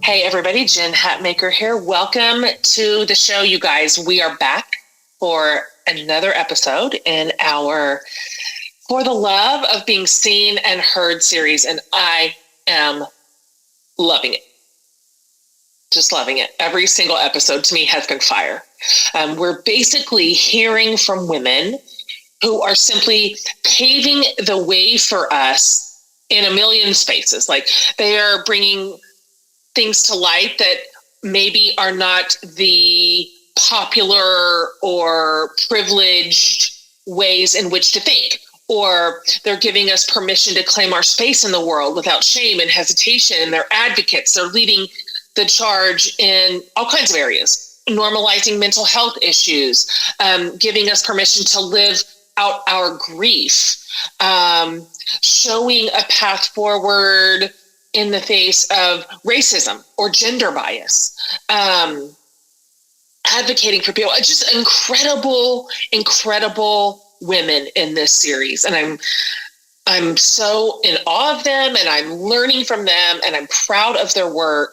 Hey everybody, Jen Hatmaker here. Welcome to the show, you guys. We are back for another episode in our For the Love of Being Seen and Heard series, and I am loving it. Just loving it. Every single episode to me has been fire. We're basically hearing from women who are simply paving the way for us in a million spaces. Like they are bringing things to light that maybe are not the popular or privileged ways in which to think, or they're giving us permission to claim our space in the world without shame and hesitation. And they're advocates. They're leading the charge in all kinds of areas, normalizing mental health issues, giving us permission to live out our grief, showing a path forward in the face of racism or gender bias, advocating for people. It's just incredible women in this series. And I'm so in awe of them, and I'm learning from them, and I'm proud of their work.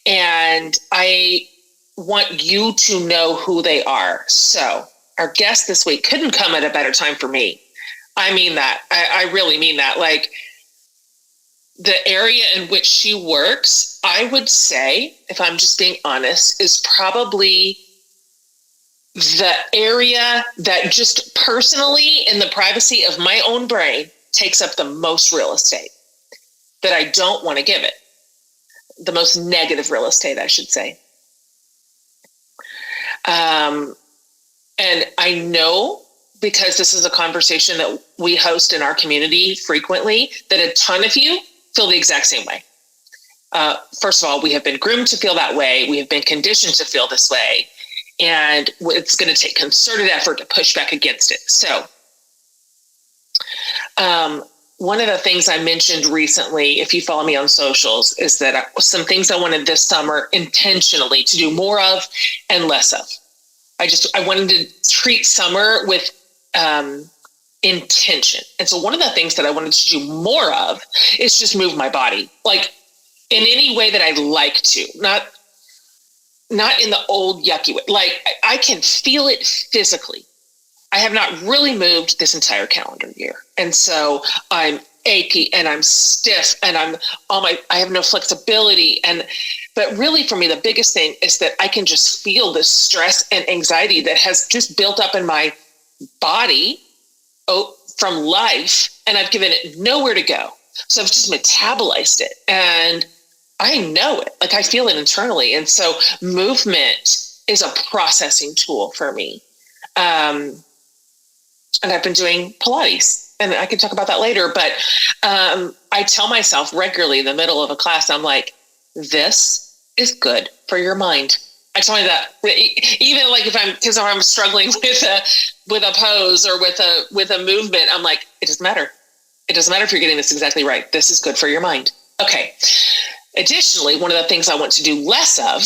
And I want you to know who they are. So our guest this week couldn't come at a better time for me. I mean that. I really mean that. Like, the area in which she works, I would say, if I'm just being honest, is probably the area that just personally, in the privacy of my own brain, takes up the most real estate that I don't want to give it. The most negative real estate, I should say. And I know, because this is a conversation that we host in our community frequently, that a ton of you feel the exact same way. First of all, we have been groomed to feel that way. We have been conditioned to feel this way. And it's going to take concerted effort to push back against it. So one of the things I mentioned recently, if you follow me on socials, is that some things I wanted this summer intentionally to do more of and less of. I wanted to treat summer with intention. And so one of the things that I wanted to do more of is just move my body, like in any way that I like to, not in the old yucky way. Like I can feel it physically. I have not really moved this entire calendar year. And so I'm achy and I'm stiff and I have no flexibility. But really for me, the biggest thing is that I can just feel the stress and anxiety that has just built up in my body from life, and I've given it nowhere to go. So I've just metabolized it, and I know it. Like I feel it internally. And so movement is a processing tool for me. And I've been doing Pilates, and I can talk about that later. But I tell myself regularly in the middle of a class, I'm like, this is good for your mind. I tell you that even like if I'm struggling with a pose or with a movement, I'm like, it doesn't matter. It doesn't matter if you're getting this exactly right. This is good for your mind. Okay. Additionally, one of the things I want to do less of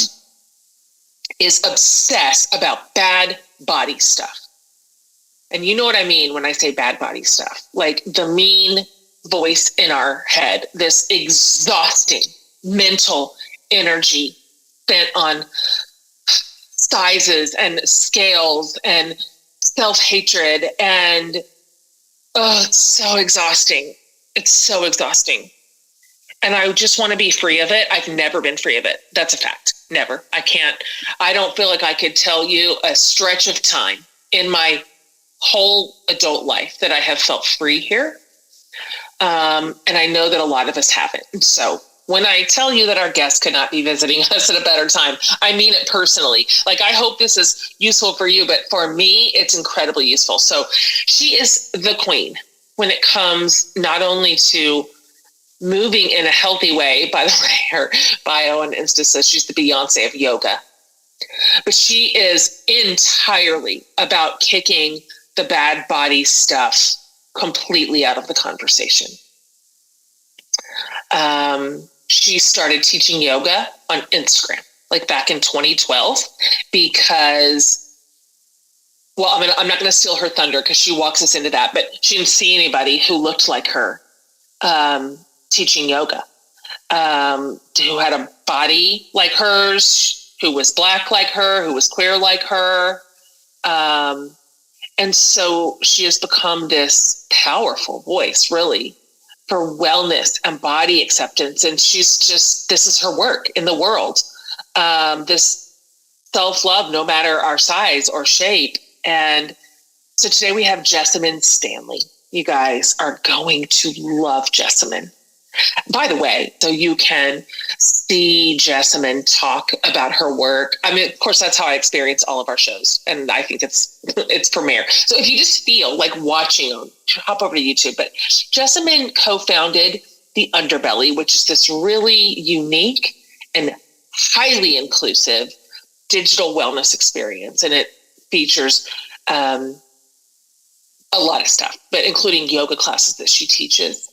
is obsess about bad body stuff. And you know what I mean when I say bad body stuff, like the mean voice in our head, this exhausting mental energy spent on sizes and scales and self-hatred. And it's so exhausting. It's so exhausting. And I just want to be free of it. I've never been free of it. That's a fact. Never. I don't feel like I could tell you a stretch of time in my whole adult life that I have felt free here. And I know that a lot of us haven't. And so when I tell you that our guest could not be visiting us at a better time, I mean it personally. Like, I hope this is useful for you, but for me, it's incredibly useful. So she is the queen when it comes not only to moving in a healthy way. By the way, her bio on Insta says she's the Beyonce of yoga. But she is entirely about kicking the bad body stuff completely out of the conversation. She started teaching yoga on Instagram, like back in 2012, because, well, I'm not going to steal her thunder because she walks us into that, but she didn't see anybody who looked like her teaching yoga. who had a body like hers, who was Black like her, who was queer like her. And so she has become this powerful voice, really, for wellness and body acceptance. And this is her work in the world. This self-love, no matter our size or shape. And so today we have Jessamyn Stanley. You guys are going to love Jessamyn. By the way, so you can see Jessamyn talk about her work. I mean, of course, that's how I experience all of our shows. And I think it's premiere. So if you just feel like watching them, hop over to YouTube. But Jessamyn co-founded The Underbelly, which is this really unique and highly inclusive digital wellness experience. And it features a lot of stuff, but including yoga classes that she teaches.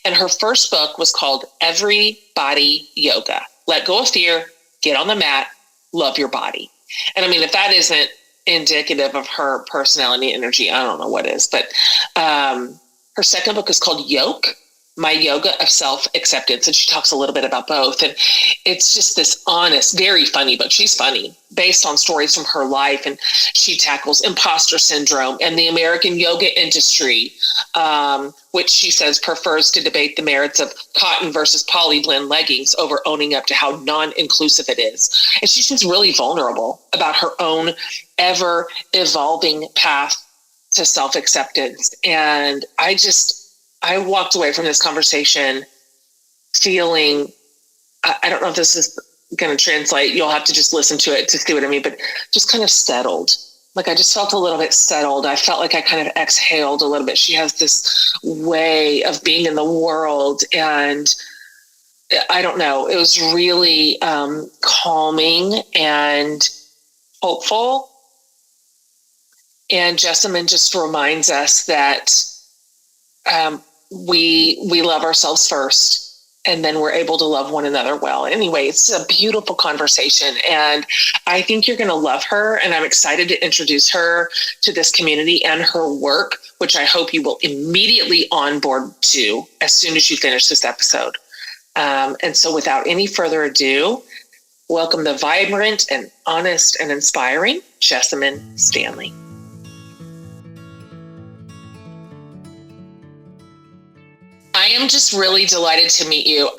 And her first book was called Everybody Yoga. Let go of fear, get on the mat, love your body. And I mean, if that isn't indicative of her personality and energy, I don't know what is. But her second book is called Yoke, My Yoga of Self-Acceptance. And she talks a little bit about both. And it's just this honest, very funny book. She's funny, based on stories from her life. And she tackles imposter syndrome and the American yoga industry, which she says prefers to debate the merits of cotton versus poly blend leggings over owning up to how non-inclusive it is. And she's just really vulnerable about her own ever evolving path to self-acceptance. And I walked away from this conversation feeling, I don't know if this is going to translate. You'll have to just listen to it to see what I mean, but just kind of settled. Like I just felt a little bit settled. I felt like I kind of exhaled a little bit. She has this way of being in the world. And I don't know, it was really calming and hopeful. And Jessamyn just reminds us that we love ourselves first, and then we're able to love one another well. Anyway, it's a beautiful conversation, and I think you're going to love her, and I'm excited to introduce her to this community and her work, which I hope you will immediately onboard to as soon as you finish this episode. And so without any further ado, welcome the vibrant and honest and inspiring Jessamyn Stanley. I am just really delighted to meet you.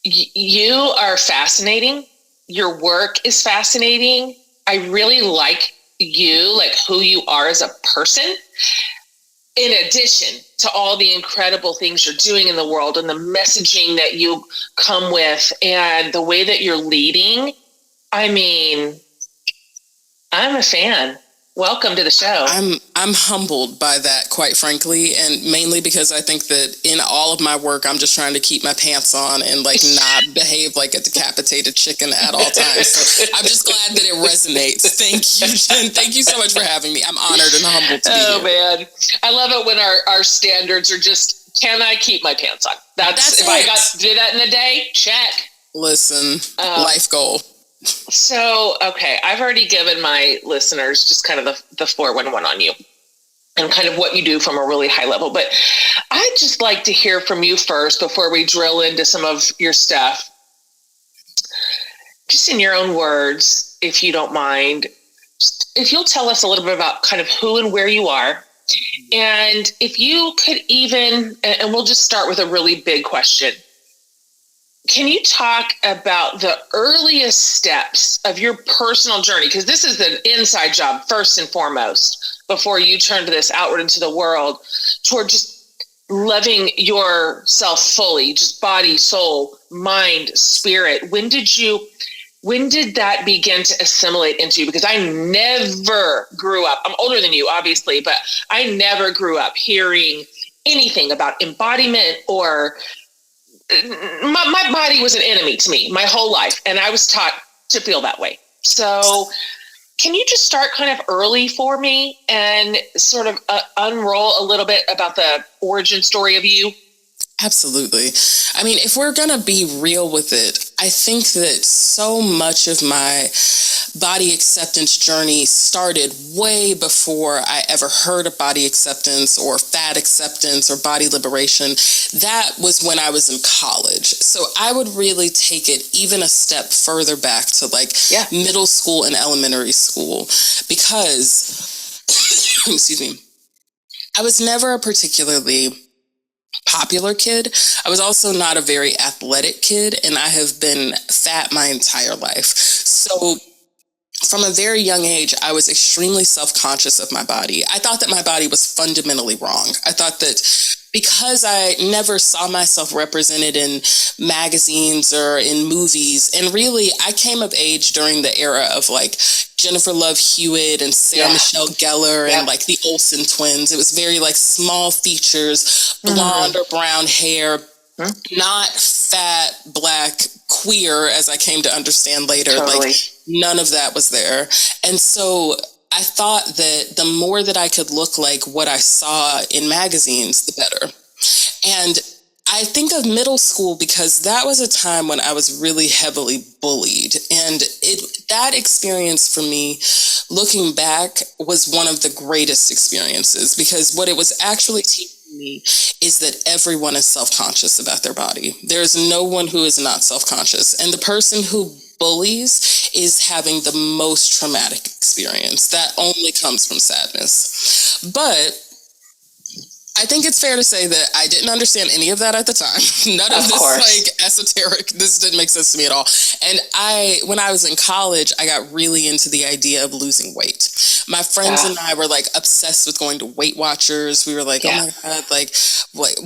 You are fascinating. Your work is fascinating. I really like you, like who you are as a person, in addition to all the incredible things you're doing in the world and the messaging that you come with and the way that you're leading. I mean, I'm a fan. Welcome to the show. I'm humbled by that, quite frankly, and mainly because I think that in all of my work, I'm just trying to keep my pants on and like not behave like a decapitated chicken at all times. So I'm just glad that it resonates. Thank you, Jen. Thank you so much for having me. I'm honored and humbled to be here. Oh man, I love it when our standards are just, can I keep my pants on? That's if it. I got to do that in a day, check. Listen, life goal. So, okay, I've already given my listeners just kind of the 411 on you and kind of what you do from a really high level. But I'd just like to hear from you first before we drill into some of your stuff. Just in your own words, if you don't mind, if you'll tell us a little bit about kind of who and where you are. And if you could even, and we'll just start with a really big question. Can you talk about the earliest steps of your personal journey? Because this is the inside job first and foremost, before you turn to this outward into the world, toward just loving yourself fully, just body, soul, mind, spirit. When did that begin to assimilate into you? Because I never grew up, I'm older than you, obviously, but I never grew up hearing anything about embodiment or my body was an enemy to me my whole life, and I was taught to feel that way. So can you just start kind of early for me and sort of unroll a little bit about the origin story of you? Absolutely. I mean, if we're going to be real with it, I think that so much of my body acceptance journey started way before I ever heard of body acceptance or fat acceptance or body liberation. That was when I was in college. So I would really take it even a step further back to like middle school and elementary school, because, excuse me, I was never a particularly popular kid. I was also not a very athletic kid, and I have been fat my entire life. So from a very young age, I was extremely self-conscious of my body. I thought that my body was fundamentally wrong. I thought that because I never saw myself represented in magazines or in movies, and really I came of age during the era of like Jennifer Love Hewitt and Sarah Michelle Gellar and like the Olsen twins. It was very like small features, blonde or brown hair, not fat, black, queer, as I came to understand later. Totally. Like none of that was there. And so I thought that the more that I could look like what I saw in magazines, the better. And I think of middle school because that was a time when I was really heavily bullied. And that experience for me, looking back, was one of the greatest experiences, because what it was actually teaching me is that everyone is self-conscious about their body. There's no one who is not self-conscious. And the person who bullies is having the most traumatic experience. That only comes from sadness. But I think it's fair to say that I didn't understand any of that at the time. None of this like esoteric, this didn't make sense to me at all. And when I was in college, I got really into the idea of losing weight. My friends and I were like obsessed with going to Weight Watchers. We were like, oh my God, like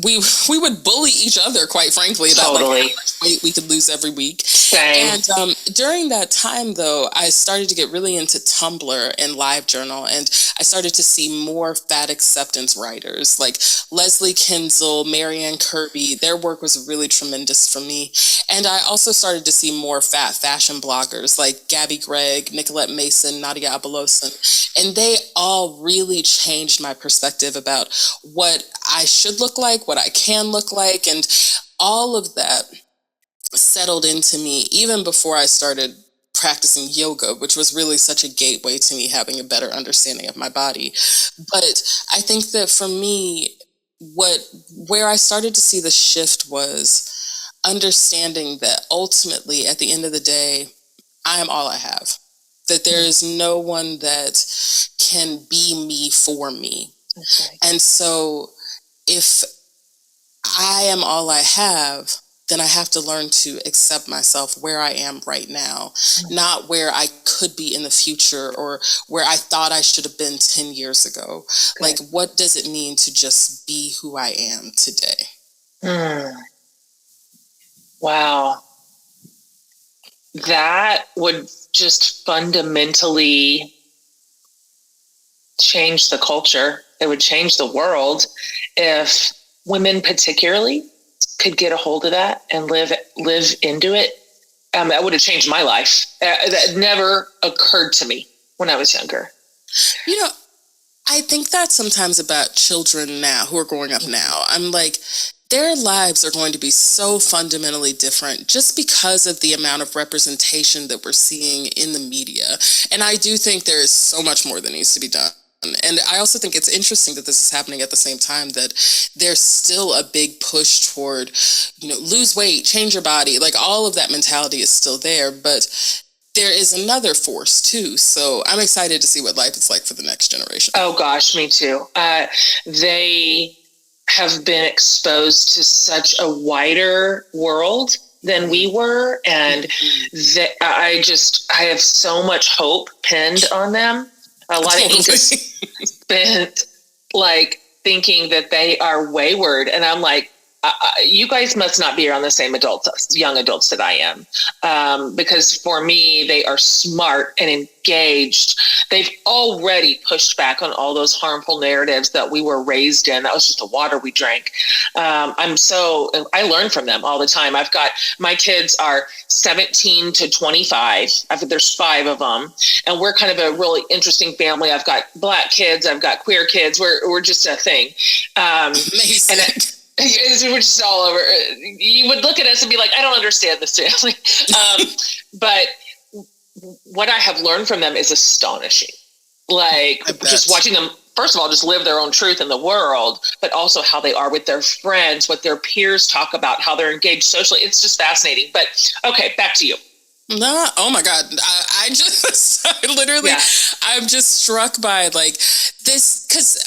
we would bully each other, quite frankly, about like how much weight we could lose every week. Same. And during that time, though, I started to get really into Tumblr and LiveJournal, and I started to see more fat acceptance writers like Leslie Kinzel, Marianne Kirby. Their work was really tremendous for me. And I also started to see more fat fashion bloggers like Gabby Gregg, Nicolette Mason, Nadia Abeloson. And they all really changed my perspective about what I should look like, what I can look like. And all of that settled into me even before I started practicing yoga, which was really such a gateway to me having a better understanding of my body. But I think that for me, where I started to see the shift was understanding that ultimately, at the end of the day, I am all I have. That there is no one that can be me for me. Okay. And so if I am all I have, then I have to learn to accept myself where I am right now, not where I could be in the future or where I thought I should have been 10 years ago. Okay. Like, what does it mean to just be who I am today? Wow. That would just fundamentally change the culture. It would change the world if women particularly could get a hold of that and live into it. That would have changed my life. That never occurred to me when I was younger. You know, I think that sometimes about children now who are growing up now. I'm like, their lives are going to be so fundamentally different just because of the amount of representation that we're seeing in the media. And I do think there is so much more that needs to be done. And I also think it's interesting that this is happening at the same time that there's still a big push toward, lose weight, change your body. Like all of that mentality is still there, but there is another force too. So I'm excited to see what life is like for the next generation. Oh gosh, me too. They have been exposed to such a wider world than we were. And I have so much hope pinned on them. A lot of ink is spent like thinking that they are wayward. And I'm like, you guys must not be around the same young adults that I am. Because for me, they are smart and engaged. They've already pushed back on all those harmful narratives that we were raised in. That was just the water we drank. I learn from them all the time. My kids are 17 to 25. There's 5 of them. And we're kind of a really interesting family. I've got Black kids. I've got queer kids. We're just a thing. Amazing. We're just all over. You would look at us and be like, I don't understand this family. But what I have learned from them is astonishing. Like just watching them, first of all, just live their own truth in the world, but also how they are with their friends, what their peers talk about, how they're engaged socially. It's just fascinating. But okay, back to you. No, oh my God. I just, I'm just struck by like this, because,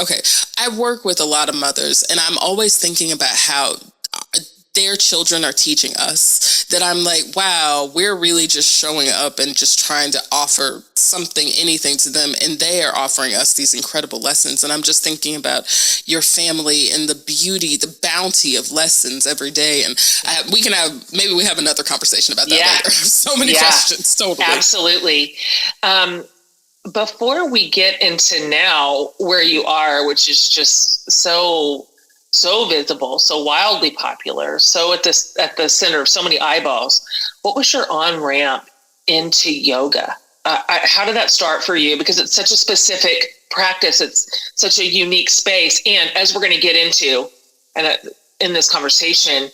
okay, I work with a lot of mothers, and I'm always thinking about how their children are teaching us, that I'm like, wow, we're really just showing up and just trying to offer something, anything to them, and they are offering us these incredible lessons. And I'm just thinking about your family and the beauty, the bounty of lessons every day. And maybe we have another conversation about that later. So many questions. Totally. Absolutely. Before we get into now where you are, which is just so visible, so wildly popular, so at the center of so many eyeballs, what was your on-ramp into yoga? How did that start for you? Because it's such a specific practice. It's such a unique space. And as we're going to get into, and in this conversation,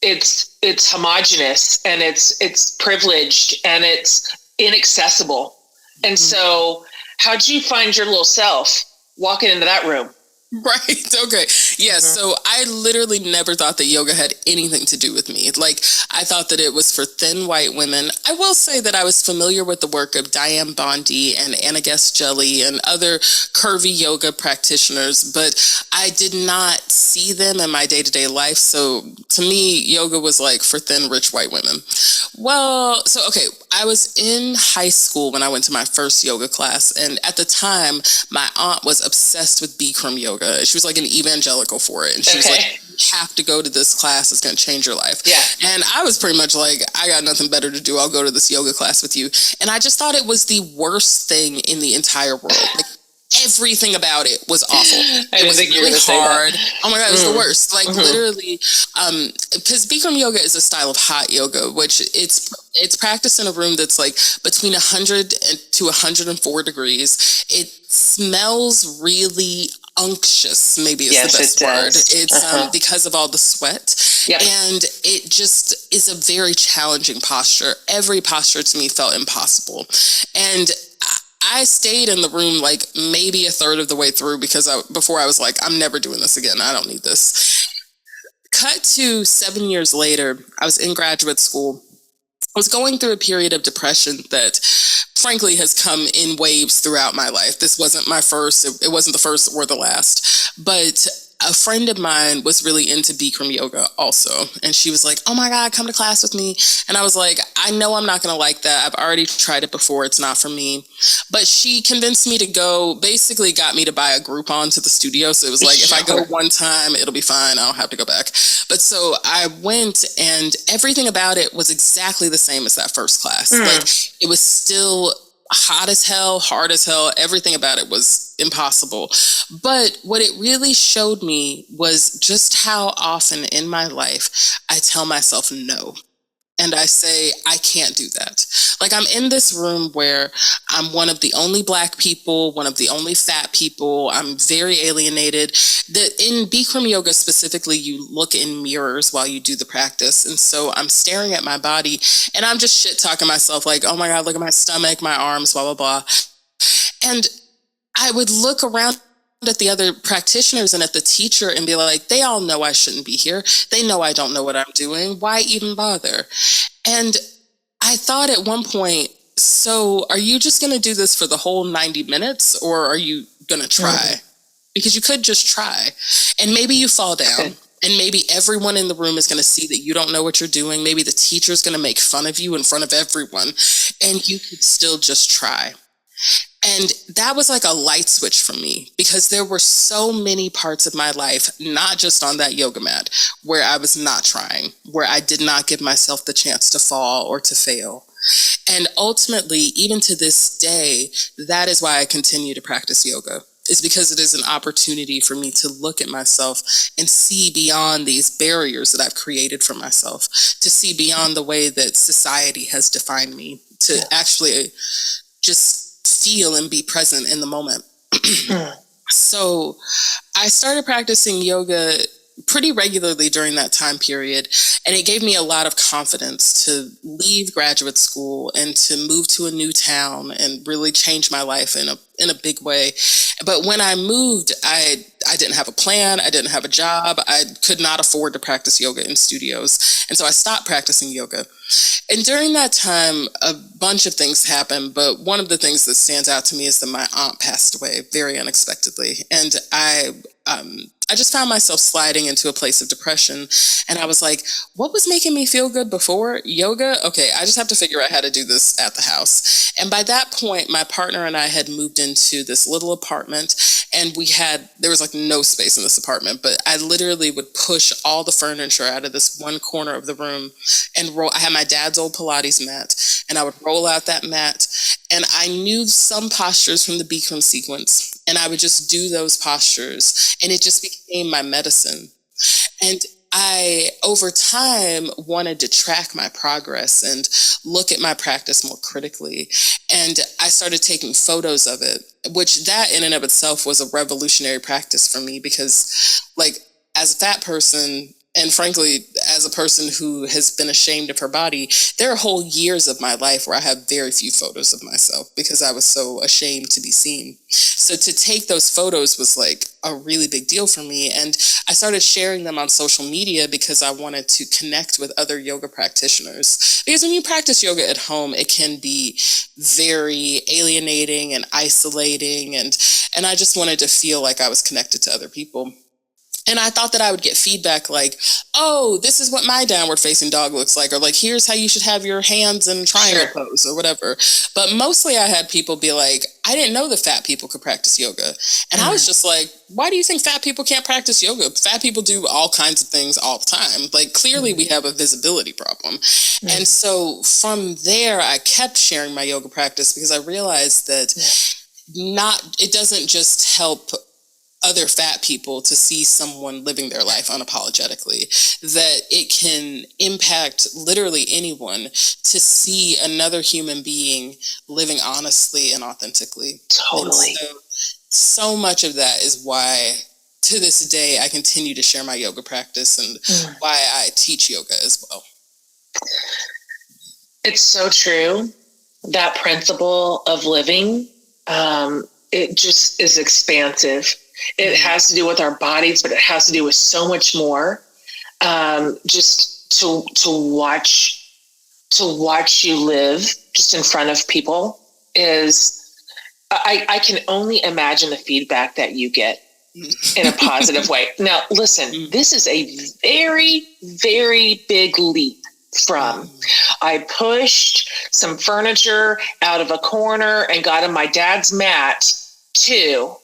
it's homogenous, and it's privileged, and it's inaccessible. And so how'd you find your little self walking into that room? Right. Okay. Yeah. So I literally never thought that yoga had anything to do with me. Like, I thought that it was for thin white women. I will say that I was familiar with the work of Diane Bondi and Anna Guest Jelly and other curvy yoga practitioners, but I did not see them in my day-to-day life. So to me, yoga was like for thin, rich white women. Well, so, okay, I was in high school when I went to my first yoga class. And at the time, my aunt was obsessed with Bikram yoga. She was like an evangelical for it. And she was like, you have to go to this class. It's going to change your life. Yeah. And I was pretty much like, I got nothing better to do. I'll go to this yoga class with you. And I just thought it was the worst thing in the entire world. Like, everything about it was awful. It was really hard. Oh my God, it was the worst. Like literally, because Bikram yoga is a style of hot yoga, which it's practiced in a room that's like between 100 to 104 degrees. It smells really unctuous, maybe is the best word. It's because of all the sweat. Yep. And it just is a very challenging posture. Every posture to me felt impossible. And I stayed in the room like maybe a third of the way through before I was like, I'm never doing this again. I don't need this. Cut to 7 years later, I was in graduate school. I was going through a period of depression that frankly has come in waves throughout my life. This wasn't my first. It wasn't the first or the last, but a friend of mine was really into Bikram yoga also. And she was like, oh my God, come to class with me. And I was like, I know I'm not going to like that. I've already tried it before. It's not for me. But she convinced me to go, basically got me to buy a Groupon to the studio. So it was like, if I go one time, it'll be fine. I don't have to go back. But so I went, and everything about it was exactly the same as that first class. Like, it was still hot as hell, hard as hell. Everything about it was impossible. But what it really showed me was just how often in my life I tell myself no. And I say, I can't do that. Like, I'm in this room where I'm one of the only Black people, one of the only fat people. I'm very alienated. In Bikram yoga specifically, you look in mirrors while you do the practice. And so I'm staring at my body, and I'm just shit talking myself like, oh my God, look at my stomach, my arms, blah, blah, blah. And I would look around at the other practitioners and at the teacher and be like, they all know I shouldn't be here. They know I don't know what I'm doing. Why even bother? And I thought at one point, so are you just going to do this for the whole 90 minutes, or are you going to try? Because you could just try, and maybe you fall down. And maybe everyone in the room is going to see that you don't know what you're doing. Maybe the teacher's going to make fun of you in front of everyone, and you could still just try. And that was like a light switch for me, because there were so many parts of my life, not just on that yoga mat, where I was not trying, where I did not give myself the chance to fall or to fail. And ultimately, even to this day, that is why I continue to practice yoga, is because it is an opportunity for me to look at myself and see beyond these barriers that I've created for myself, to see beyond the way that society has defined me, to actually just feel and be present in the moment. So I started practicing yoga pretty regularly during that time period. And it gave me a lot of confidence to leave graduate school and to move to a new town and really change my life in a big way. But when I moved, I didn't have a plan. I didn't have a job. I could not afford to practice yoga in studios. And so I stopped practicing yoga. And during that time, a bunch of things happened. But one of the things that stands out to me is that my aunt passed away very unexpectedly. And I just found myself sliding into a place of depression. And I was like, what was making me feel good before? Yoga? Okay, I just have to figure out how to do this at the house. And by that point, my partner and I had moved into this little apartment, and there was like no space in this apartment, but I literally would push all the furniture out of this one corner of the room and I had my dad's old Pilates mat, and I would roll out that mat, and I knew some postures from the Bikram sequence, and I would just do those postures, and it just became my medicine. And I, over time, wanted to track my progress and look at my practice more critically. And I started taking photos of it, which that in and of itself was a revolutionary practice for me because, like, as a fat person, and frankly, as a person who has been ashamed of her body, there are whole years of my life where I have very few photos of myself because I was so ashamed to be seen. So to take those photos was like a really big deal for me. And I started sharing them on social media because I wanted to connect with other yoga practitioners. Because when you practice yoga at home, it can be very alienating and isolating. And I just wanted to feel like I was connected to other people. And I thought that I would get feedback like, oh, this is what my downward facing dog looks like, or like, here's how you should have your hands in triangle pose or whatever. But mostly I had people be like, I didn't know that fat people could practice yoga. And I was just like, why do you think fat people can't practice yoga? Fat people do all kinds of things all the time. Like, clearly we have a visibility problem. And so from there, I kept sharing my yoga practice because I realized that it doesn't just help other fat people to see someone living their life unapologetically, that it can impact literally anyone to see another human being living honestly and authentically. Totally. And so much of that is why to this day I continue to share my yoga practice and why I teach yoga as well. It's so true. That principle of living, it just is expansive. It has to do with our bodies, but it has to do with so much more. Just to watch you live just in front of people is, I can only imagine the feedback that you get in a positive way. Now, listen, this is a very, very big leap from I pushed some furniture out of a corner and got on my dad's mat to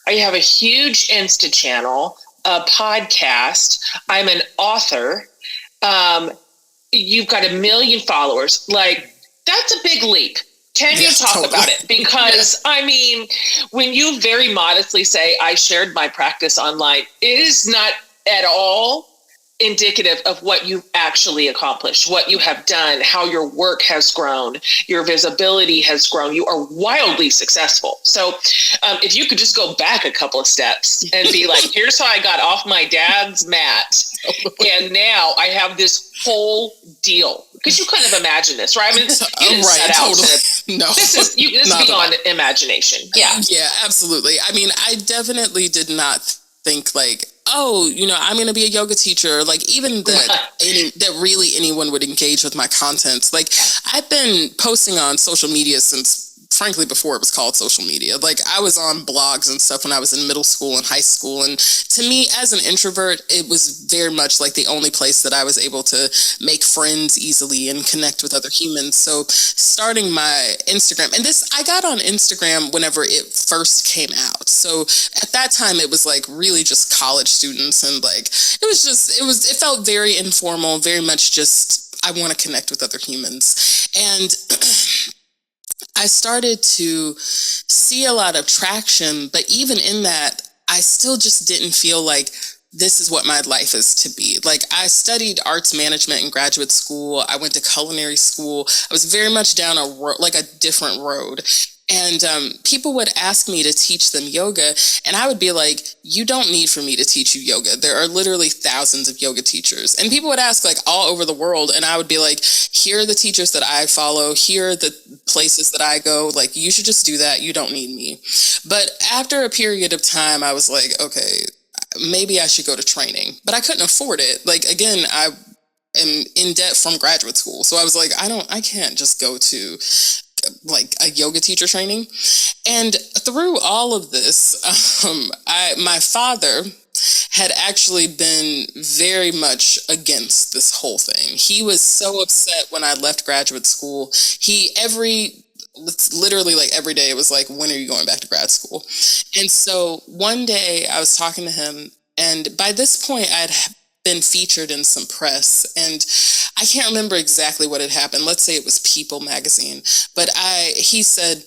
I have a huge Insta channel, a podcast. I'm an author. You've got 1 million followers. Like, that's a big leap. Can you talk about it? Because, I mean, when you very modestly say, I shared my practice online, it is not at all indicative of what you've actually accomplished, what you have done, how your work has grown, your visibility has grown. You are wildly successful. So if you could just go back a couple of steps and be like, here's how I got off my dad's mat. And now I have this whole deal. Because you kind of imagine this, right? I mean, you didn't set out to, no. This is beyond imagination. Yeah. Yeah, absolutely. I mean, I definitely did not think like, oh, I'm going to be a yoga teacher. Like, even that really anyone would engage with my content. Like, I've been posting on social media since, frankly, before it was called social media. Like, I was on blogs and stuff when I was in middle school and high school. And to me, as an introvert, it was very much like the only place that I was able to make friends easily and connect with other humans. So starting my Instagram, and I got on Instagram whenever it first came out. So at that time, it was like really just college students. And like, it felt very informal, very much just, I want to connect with other humans. And I started to see a lot of traction, but even in that, I still just didn't feel like this is what my life is to be. Like, I studied arts management in graduate school. I went to culinary school. I was very much down a different road. And people would ask me to teach them yoga, and I would be like, you don't need for me to teach you yoga. There are literally thousands of yoga teachers. And people would ask like all over the world, and I would be like, here are the teachers that I follow. Here are the places that I go. Like, you should just do that. You don't need me. But after a period of time, I was like, okay, maybe I should go to training. But I couldn't afford it. Like, again, I am in debt from graduate school. So I was like, I can't just go to like a yoga teacher training. And through all of this, my father had actually been very much against this whole thing. He was so upset when I left graduate school. Literally like every day it was like, when are you going back to grad school? And so one day I was talking to him, and by this point I'd been featured in some press, and I can't remember exactly what had happened. Let's say it was People magazine. But he said,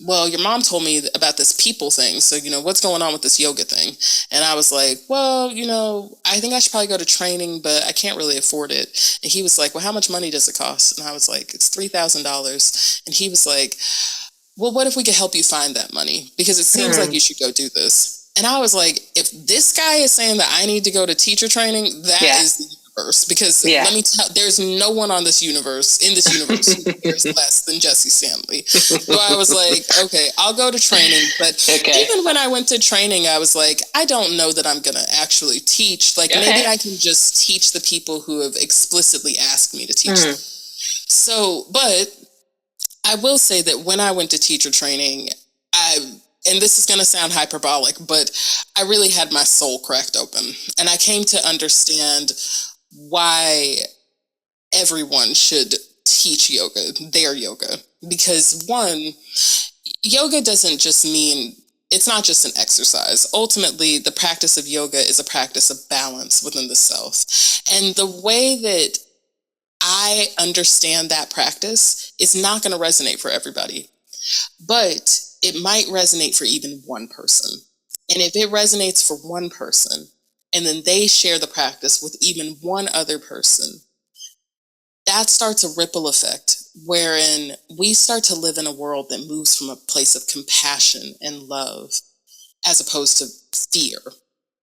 well, your mom told me about this People thing. So, what's going on with this yoga thing? And I was like, well, I think I should probably go to training, but I can't really afford it. And he was like, well, how much money does it cost? And I was like, it's $3,000. And he was like, well, what if we could help you find that money? Because it seems like you should go do this. And I was like, if this guy is saying that I need to go to teacher training, that is the universe. Because let me tell, there's no one in this universe who cares less than Jesse Stanley. So I was like, okay, I'll go to training. But even when I went to training, I was like, I don't know that I'm going to actually teach. Like, maybe I can just teach the people who have explicitly asked me to teach them. So, but I will say that when I went to teacher training, and this is going to sound hyperbolic, but I really had my soul cracked open. And I came to understand why everyone should teach yoga, their yoga. Because one, yoga doesn't just mean, it's not just an exercise. Ultimately, the practice of yoga is a practice of balance within the self. And the way that I understand that practice is not going to resonate for everybody. But it might resonate for even one person. And if it resonates for one person, and then they share the practice with even one other person, that starts a ripple effect wherein we start to live in a world that moves from a place of compassion and love as opposed to fear.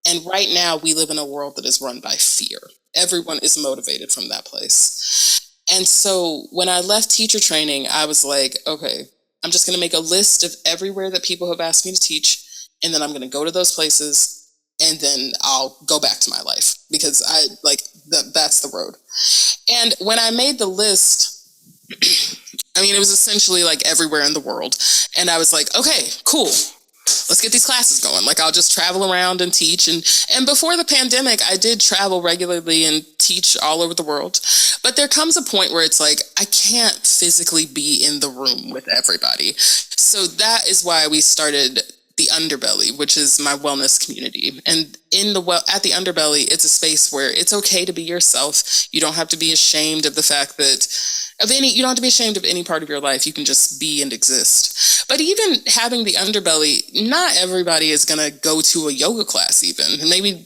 And right now we live in a world that is run by fear. Everyone is motivated from that place. And so when I left teacher training, I was like, okay, I'm just going to make a list of everywhere that people have asked me to teach, and then I'm going to go to those places, and then I'll go back to my life, because that's the road. And when I made the list, it was essentially like everywhere in the world. And I was like, okay, cool. Let's get these classes going. Like, I'll just travel around and teach. And before the pandemic, I did travel regularly and teach all over the world. But there comes a point where it's like, I can't physically be in the room with everybody. So that is why we started the Underbelly, which is my wellness community. And at the Underbelly, it's a space where it's okay to be yourself. You don't have to be ashamed of the fact that you don't have to be ashamed of any part of your life. You can just be and exist. But even having the Underbelly, not everybody is going to go to a yoga class even. And maybe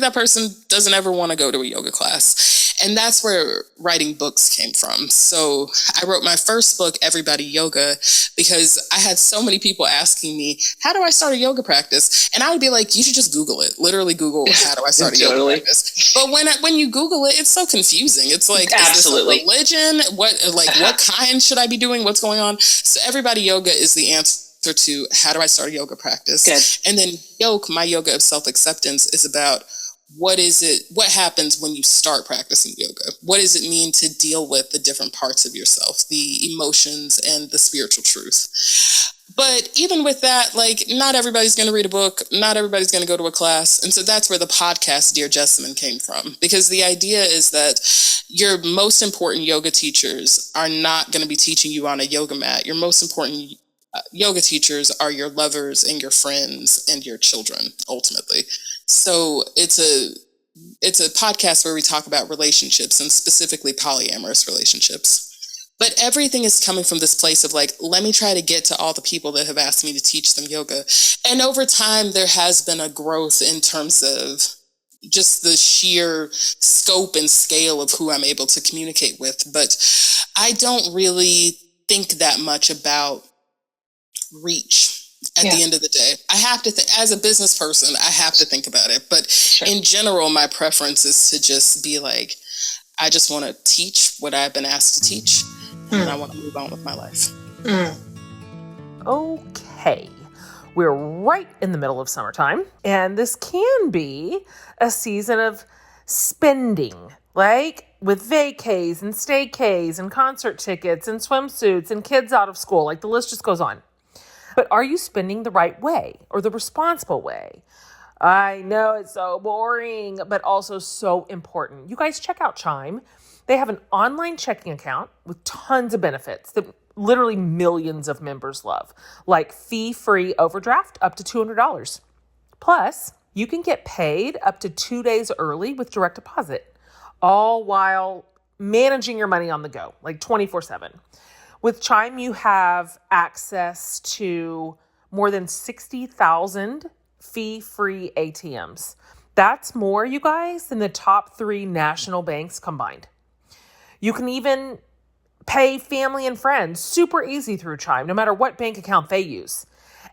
that person doesn't ever want to go to a yoga class. And that's where writing books came from. So I wrote my first book, Everybody Yoga, because I had so many people asking me, how do I start a yoga practice? And I would be like, you should just Google it. Literally Google, how do I start a yoga practice? But when you Google it, it's so confusing. It's like, absolutely. Is this a religion? What kind should I be doing? What's going on? So Everybody Yoga is the answer to how do I start a yoga practice? Good. And then Yoke, my yoga of self-acceptance, is about what happens when you start practicing yoga? What does it mean to deal with the different parts of yourself, the emotions and the spiritual truth? But even with that, not everybody's going to read a book. Not everybody's going to go to a class. And so that's where the podcast, Dear Jessamyn, came from. Because the idea is that your most important yoga teachers are not going to be teaching you on a yoga mat. Your most important yoga teachers are your lovers and your friends and your children, ultimately. So it's a podcast where we talk about relationships, and specifically polyamorous relationships. But everything is coming from this place of let me try to get to all the people that have asked me to teach them yoga. And over time, there has been a growth in terms of just the sheer scope and scale of who I'm able to communicate with. But I don't really think that much about reach at the end of the day. I have to as a business person, I have to think about it. But in general, my preference is to just be like, I just want to teach what I've been asked to teach, and I want to move on with my life. Okay. We're right in the middle of summertime, and this can be a season of spending, like with vacays and staycays and concert tickets and swimsuits and kids out of school. Like the list just goes on. But are you spending the right way or the responsible way? I know it's so boring, but also so important. You guys check out Chime. They have an online checking account with tons of benefits that literally millions of members love, like fee-free overdraft up to $200. Plus, you can get paid up to 2 days early with direct deposit, all while managing your money on the go, like 24/7. With Chime, you have access to more than 60,000 fee-free ATMs. That's more, you guys, than the top 3 national banks combined. You can even pay family and friends super easy through Chime, no matter what bank account they use,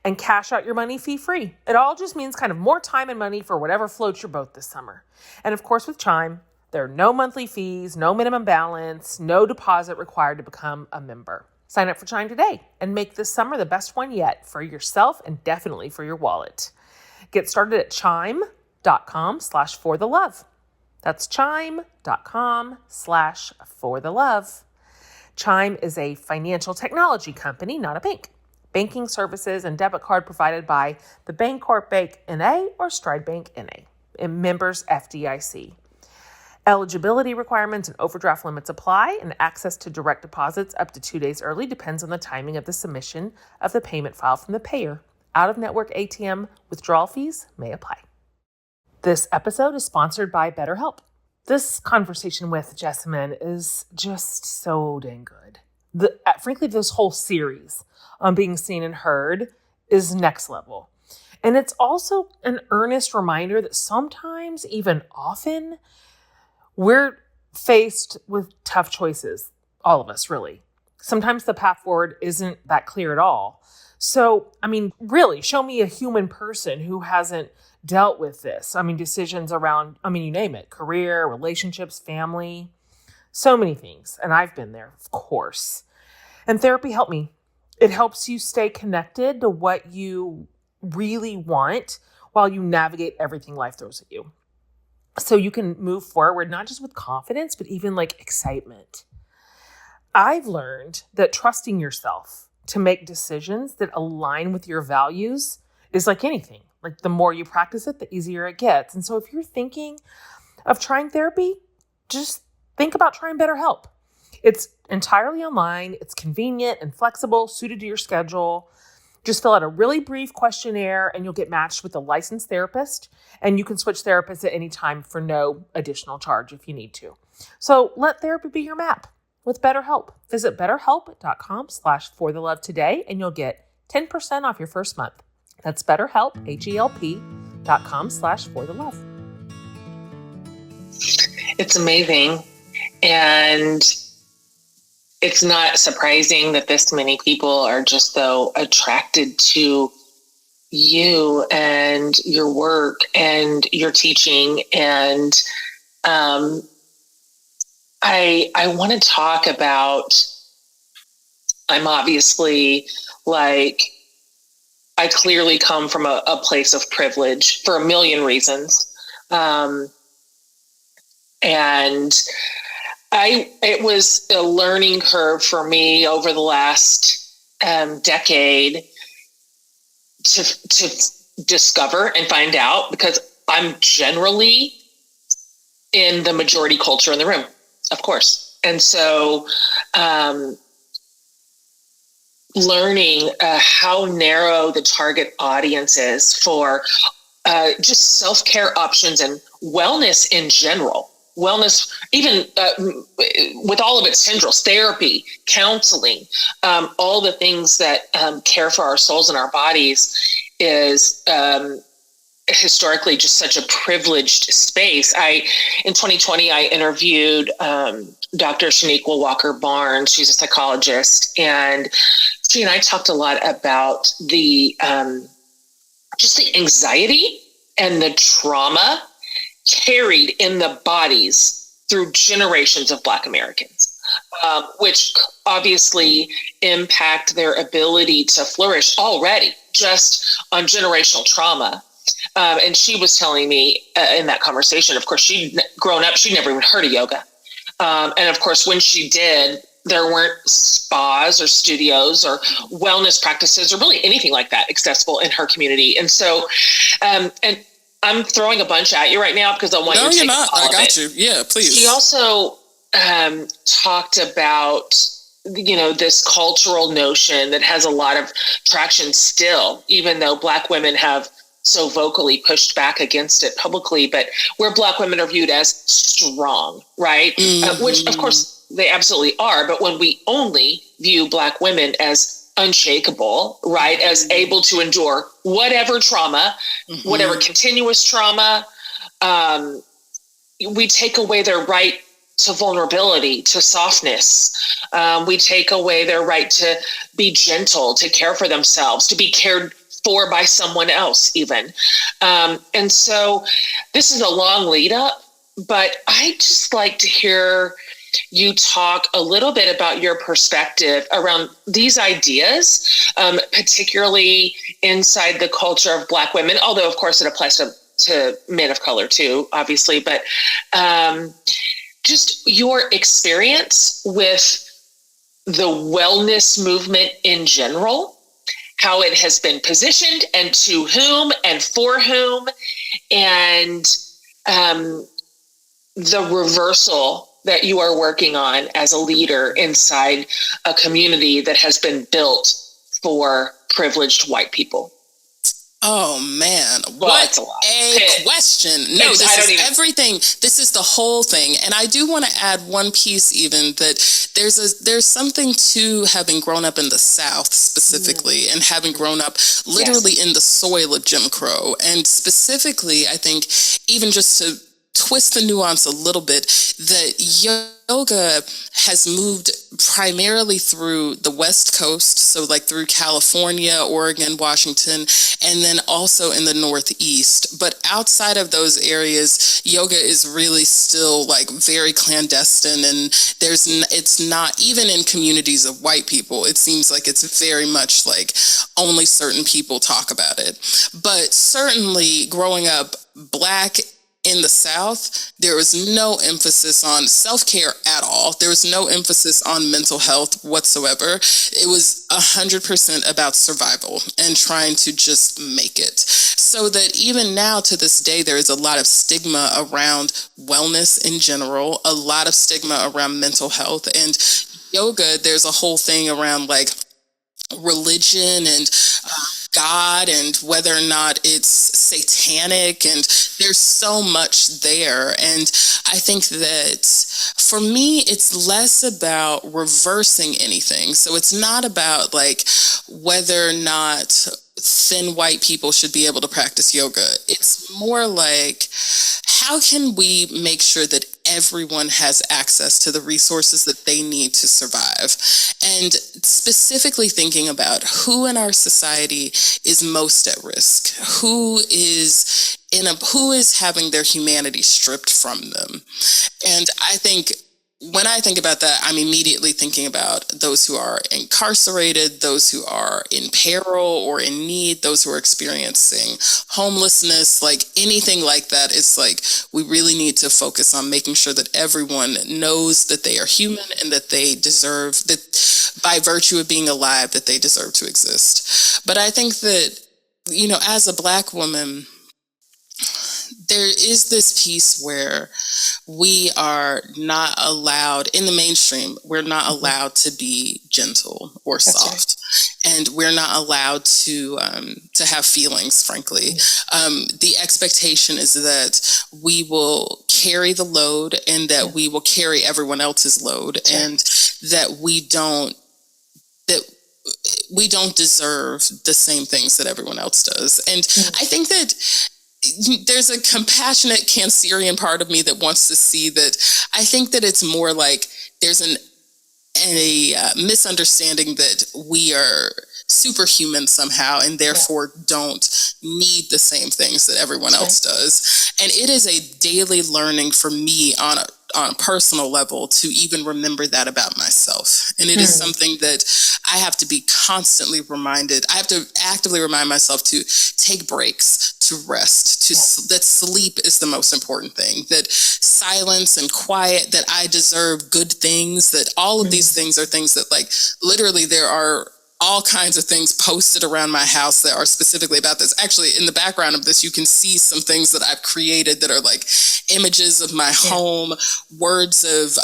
and cash out your money fee-free. It all just means kind of more time and money for whatever floats your boat this summer. And of course, with Chime, there are no monthly fees, no minimum balance, no deposit required to become a member. Sign up for Chime today and make this summer the best one yet for yourself and definitely for your wallet. Get started at chime.com/forthelove. That's chime.com/forthelove. Chime is a financial technology company, not a bank. Banking services and debit card provided by the Bancorp Bank N.A. or Stride Bank N.A. and members FDIC. Eligibility requirements and overdraft limits apply, and access to direct deposits up to 2 days early depends on the timing of the submission of the payment file from the payer. Out-of-network ATM withdrawal fees may apply. This episode is sponsored by BetterHelp. This conversation with Jessamyn is just so dang good. Frankly, this whole series on being seen and heard is next level. And it's also an earnest reminder that sometimes, even often, we're faced with tough choices. All of us, really. Sometimes the path forward isn't that clear at all. So, really, show me a human person who hasn't dealt with this. Decisions around, you name it, career, relationships, family, so many things. And I've been there, of course. And therapy helped me. It helps you stay connected to what you really want while you navigate everything life throws at you. So you can move forward, not just with confidence, but even like excitement. I've learned that trusting yourself to make decisions that align with your values is like anything. Like the more you practice it, the easier it gets. And so if you're thinking of trying therapy, just think about trying BetterHelp. It's entirely online. It's convenient and flexible, suited to your schedule. Just fill out a really brief questionnaire and you'll get matched with a licensed therapist. And you can switch therapists at any time for no additional charge if you need to. So let therapy be your map with BetterHelp. Visit betterhelp.com/forthelove today and you'll get 10% off your first month. That's BetterHelp, HELP.com/forthelove. It's amazing. And it's not surprising that this many people are just so attracted to you and your work and your teaching. And I want to talk about, I'm obviously I clearly come from a place of privilege for a million reasons. And it was a learning curve for me over the last decade to discover and find out, because I'm generally in the majority culture in the room, of course. And so learning how narrow the target audience is for just self-care options and wellness in general. Wellness, even with all of its tendrils, therapy, counseling, all the things that care for our souls and our bodies is historically just such a privileged space. In 2020, I interviewed Dr. Shaniqua Walker Barnes. She's a psychologist, and she and I talked a lot about the just the anxiety and the trauma carried in the bodies through generations of Black Americans, which obviously impact their ability to flourish already just on generational trauma. And she was telling me in that conversation, of course, she'd grown up, she'd never even heard of yoga. And of course, when she did, there weren't spas or studios or wellness practices or really anything like that accessible in her community. And so, and I'm throwing a bunch at you right now because I want you to take all of it. No, you're not. I got you. Yeah, please. She also talked about, this cultural notion that has a lot of traction still, even though Black women have so vocally pushed back against it publicly, but where Black women are viewed as strong, right? Mm-hmm. Which, of course, they absolutely are. But when we only view Black women as unshakable, right, as able to endure whatever trauma, whatever continuous trauma, we take away their right to vulnerability, to softness. We take away their right to be gentle, to care for themselves, to be cared for by someone else even. And so this is a long lead up, but I just like to hear you talk a little bit about your perspective around these ideas, particularly inside the culture of Black women, although of course it applies to men of color too, obviously, but just your experience with the wellness movement in general, how it has been positioned and to whom and for whom, and the reversal that you are working on as a leader inside a community that has been built for privileged white people. Oh man, well, what a question. No, this is everything. This is the whole thing. And I do want to add one piece even that there's something to having grown up in the South specifically and having grown up literally in the soil of Jim Crow. And specifically, I think even just to twist the nuance a little bit, that yoga has moved primarily through the West Coast, so like through California, Oregon, Washington, and then also in the Northeast. But outside of those areas, yoga is really still like very clandestine, and it's not even in communities of white people. It seems like it's very much like only certain people talk about it. But certainly growing up Black in the South, there was no emphasis on self-care at all. There was no emphasis on mental health whatsoever. It was 100% about survival and trying to just make it. So that even now to this day, there is a lot of stigma around wellness in general, a lot of stigma around mental health. And yoga, there's a whole thing around like religion and God and whether or not it's satanic, and there's so much there. And I think that for me, it's less about reversing anything. So it's not about like whether or not thin white people should be able to practice yoga. It's more like, how can we make sure that everyone has access to the resources that they need to survive? And specifically thinking about who in our society is most at risk, who is having their humanity stripped from them. And I think when I think about that, I'm immediately thinking about those who are incarcerated, those who are in peril or in need, those who are experiencing homelessness, like anything like that. It's like we really need to focus on making sure that everyone knows that they are human and that they deserve, that by virtue of being alive, that they deserve to exist. But I think that, as a Black woman, there is this piece where we are not allowed, in the mainstream, we're not allowed to be gentle or soft. Right. And we're not allowed to have feelings, frankly. The expectation is that we will carry the load and that we will carry everyone else's load, and that we don't deserve the same things that everyone else does. And I think that there's a compassionate Cancerian part of me that wants to see that. I think that it's more like there's a misunderstanding that we are superhuman somehow and therefore don't need the same things that everyone else does. And it is a daily learning for me on a personal level to even remember that about myself. And it is something that I have to be constantly reminded. I have to actively remind myself to take breaks, to rest, that sleep is the most important thing, that silence and quiet, that I deserve good things, that all of these things are things that, like, literally there are all kinds of things posted around my house that are specifically about this. Actually, in the background of this, you can see some things that I've created that are like images of my home, words of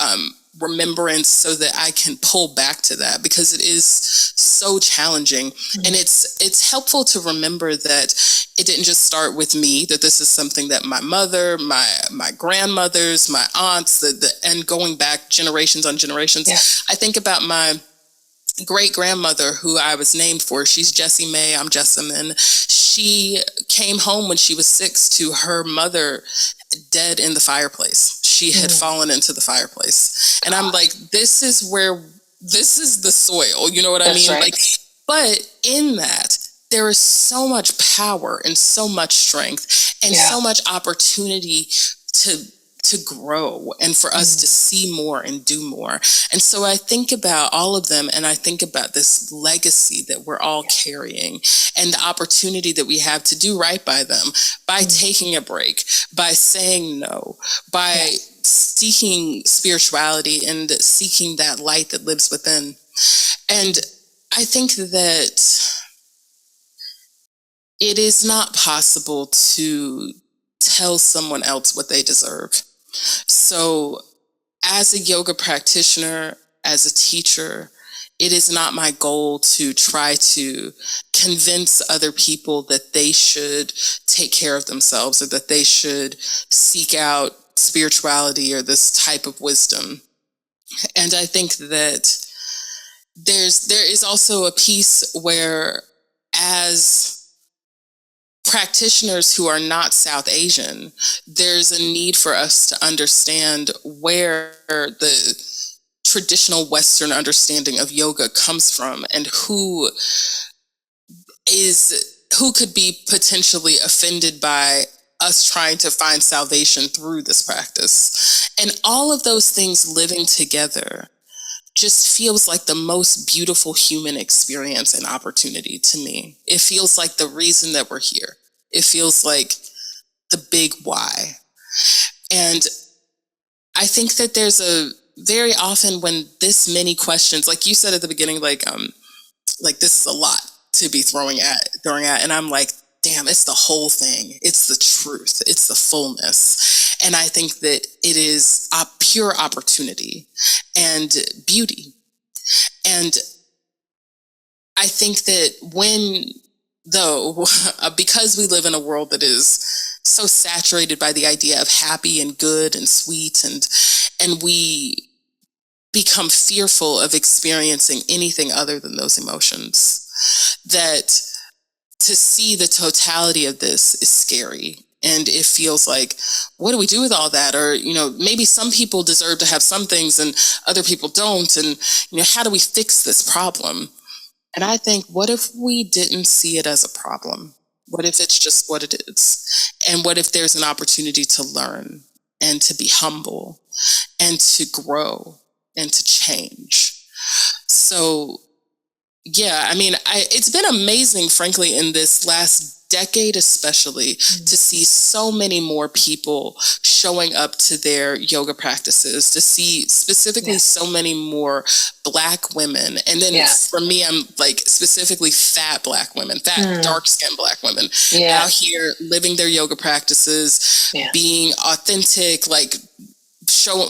remembrance, so that I can pull back to that, because it is so challenging. And it's helpful to remember that it didn't just start with me, that this is something that my mother, my grandmothers, my aunts, and going back generations on generations. I think about my great-grandmother, who I was named for. She's Jessamyn, I'm Jessamyn. She came home when she was 6 to her mother dead in the fireplace. She had fallen into the fireplace. And I'm like, this is the soil, you know what I mean? Right. Like, but in that, there is so much power and so much strength and so much opportunity to grow and for us to see more and do more. And so I think about all of them, and I think about this legacy that we're all carrying and the opportunity that we have to do right by them, by taking a break, by saying no, by seeking spirituality and seeking that light that lives within. And I think that it is not possible to tell someone else what they deserve. So as a yoga practitioner, as a teacher, it is not my goal to try to convince other people that they should take care of themselves or that they should seek out spirituality or this type of wisdom. And I think that there is also a piece where, as practitioners who are not South Asian, there's a need for us to understand where the traditional Western understanding of yoga comes from and who could be potentially offended by us trying to find salvation through this practice. And all of those things living together just feels like the most beautiful human experience and opportunity to me. It feels like the reason that we're here. It feels like the big why. And I think that there's very often when this many questions, like you said at the beginning, like this is a lot to be throwing at, and I'm like, damn, it's the whole thing. It's the truth. It's the fullness. And I think that it is a pure opportunity and beauty. And I think that because we live in a world that is so saturated by the idea of happy and good and sweet, and we become fearful of experiencing anything other than those emotions, that to see the totality of this is scary. And it feels like, what do we do with all that? Or, maybe some people deserve to have some things and other people don't. And, how do we fix this problem? And I think, what if we didn't see it as a problem? What if it's just what it is? And what if there's an opportunity to learn and to be humble and to grow and to change? So, yeah, I mean, it's been amazing, frankly, in this last decade especially, to see so many more people showing up to their yoga practices, to see specifically so many more Black women. And then for me, I'm like specifically fat Black women, dark-skinned Black women out here living their yoga practices, being authentic, like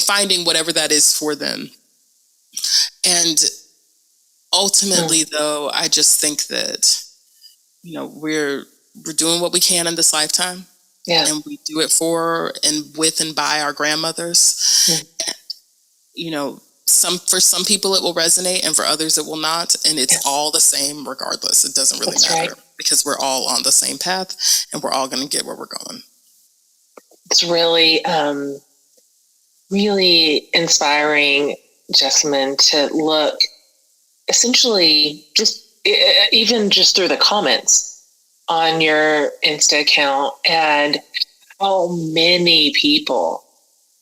finding whatever that is for them. And ultimately, though, I just think that, we're doing what we can in this lifetime. And we do it for and with and by our grandmothers. And, for some people it will resonate and for others it will not. And it's all the same regardless. It doesn't really matter because we're all on the same path and we're all going to get where we're going. It's really, really inspiring, Jessamyn, to look essentially even just through the comments on your Insta account and how many people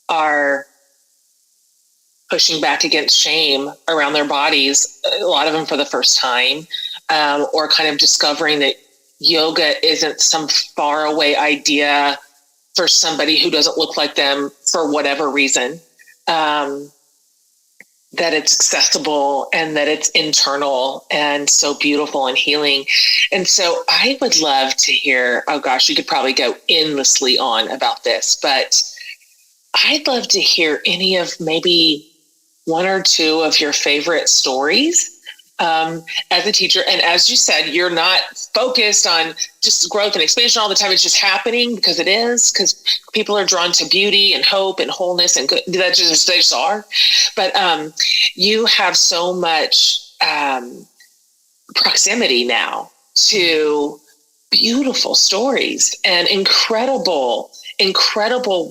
are pushing back against shame around their bodies, a lot of them for the first time, or kind of discovering that yoga isn't some faraway idea for somebody who doesn't look like them for whatever reason, that it's accessible and that it's internal and so beautiful and healing. And so I would love to hear, oh gosh, you could probably go endlessly on about this, but I'd love to hear any of maybe one or two of your favorite stories as a teacher. And as you said, you're not focused on just growth and expansion all the time. It's just happening because it is, because people are drawn to beauty and hope and wholeness and good. They just are. But you have so much proximity now to beautiful stories and incredible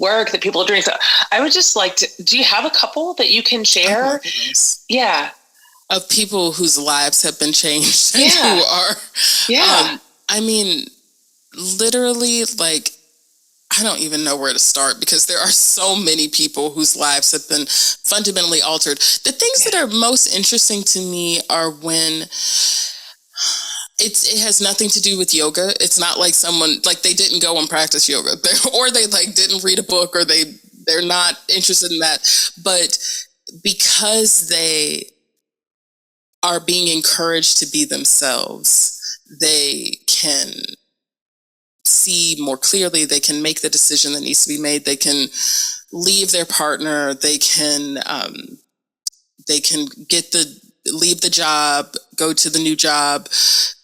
work that people are doing. So I would just like to, do you have a couple that you can share? Oh my goodness. Yeah. Of people whose lives have been changed and who are, I mean, literally, like, I don't even know where to start because there are so many people whose lives have been fundamentally altered. The things that are most interesting to me are when it has nothing to do with yoga. It's not like someone, like they didn't go and practice yoga or they like didn't read a book or they're not interested in that. But because they are being encouraged to be themselves, they can see more clearly, they can make the decision that needs to be made, they can leave their partner, they can leave the job, go to the new job,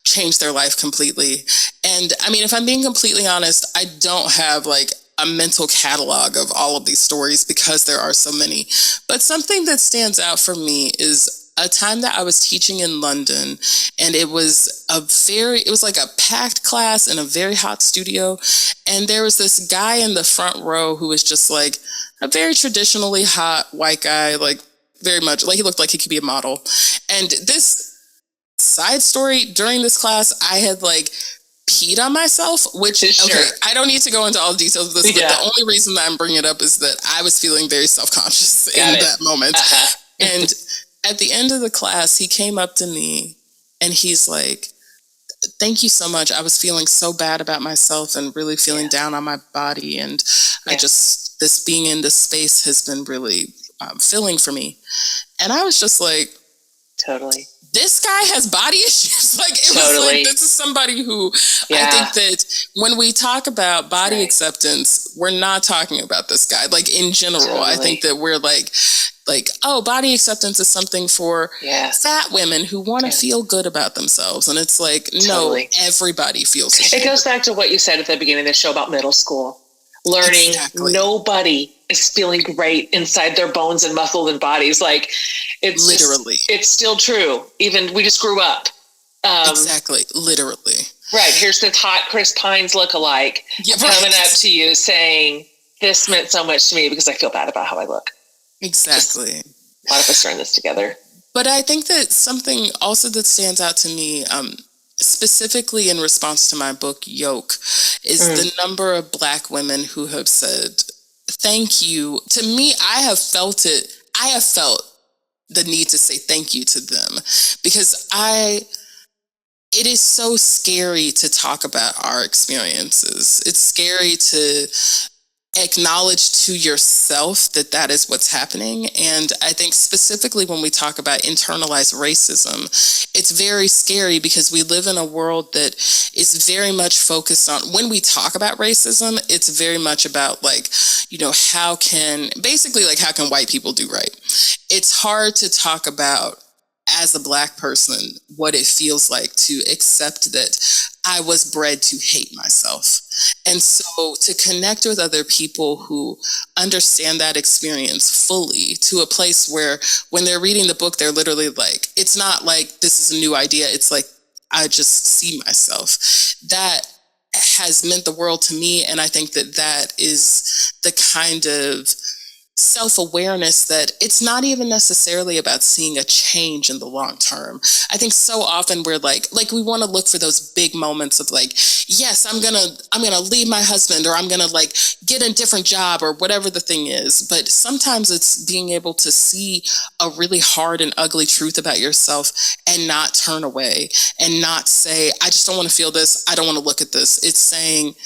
change their life completely. And I mean, if I'm being completely honest, I don't have like a mental catalog of all of these stories because there are so many. But something that stands out for me is a time that I was teaching in London, and it was like a packed class in a very hot studio. And there was this guy in the front row who was just like a very traditionally hot white guy, like very much like he looked like he could be a model. And this side story, during this class, I had like peed on myself, which, okay, I don't need to go into all the details of this, but the only reason that I'm bringing it up is that I was feeling very self-conscious in that moment. And at the end of the class, he came up to me and he's like, thank you so much. I was feeling so bad about myself and really feeling down on my body. And this being in this space has been really filling for me. And I was just like, totally. This guy has body issues. Like, it was like, this is somebody who I think that when we talk about body acceptance, we're not talking about this guy. Like, in general, I think that we're like, oh, body acceptance is something for fat women who want to feel good about themselves. And it's like, no, everybody feels ashamed. It goes back to what you said at the beginning of the show about middle school. Learning nobody is feeling great inside their bones and muscles and bodies. Like, it's literally, it's still true. Even we just grew up. Literally. Right. Here's this hot Chris Pines lookalike coming up to you saying, this meant so much to me because I feel bad about how I look. Exactly. Just, a lot of us are in this together. But I think that something also that stands out to me, specifically in response to my book, Yoke, is the number of Black women who have said, thank you. To me, I have felt the need to say thank you to them because it is so scary to talk about our experiences. It's scary to acknowledge to yourself that is what's happening. And I think specifically when we talk about internalized racism, it's very scary because we live in a world that is very much focused on, when we talk about racism, it's very much about like, you know, how can white people do right? It's hard to talk about as a Black person, what it feels like to accept that I was bred to hate myself. And so to connect with other people who understand that experience fully, to a place where when they're reading the book, they're literally like, it's not like this is a new idea. It's like, I just see myself. That has meant the world to me. And I think that that is the kind of self-awareness that it's not even necessarily about seeing a change in the long term. I think so often we're like we want to look for those big moments of like, yes, I'm gonna leave my husband, or I'm gonna like get a different job, or whatever the thing is. But sometimes it's being able to see a really hard and ugly truth about yourself and not turn away and not say, I just don't want to feel this, I don't want to look at this. It's saying,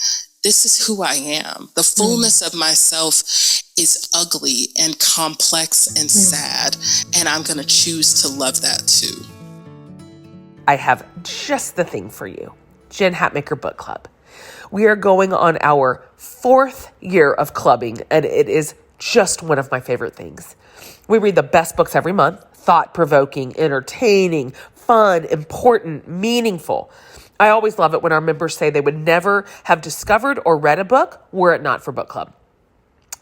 this is who I am. The fullness of myself is ugly and complex and sad, and I'm going to choose to love that too. I have just the thing for you. Jen Hatmaker Book Club. We are going on our 4th year of clubbing, and it is just one of my favorite things. We read the best books every month, thought-provoking, entertaining, fun, important, meaningful. I always love it when our members say they would never have discovered or read a book were it not for book club.